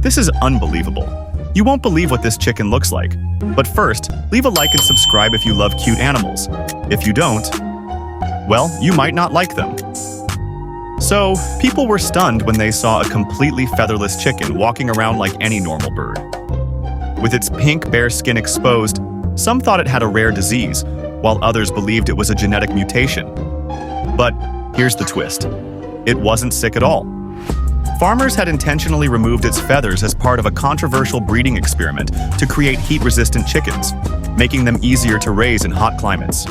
This is unbelievable. You won't believe what this chicken looks like. But first, leave a like and subscribe if you love cute animals. If you don't, well, you might not like them. So, people were stunned when they saw a completely featherless chicken walking around like any normal bird. With its pink, bare skin exposed, some thought it had a rare disease, while others believed it was a genetic mutation. But here's the twist. It wasn't sick at all. Farmers had intentionally removed its feathers as part of a controversial breeding experiment to create heat-resistant chickens, making them easier to raise in hot climates.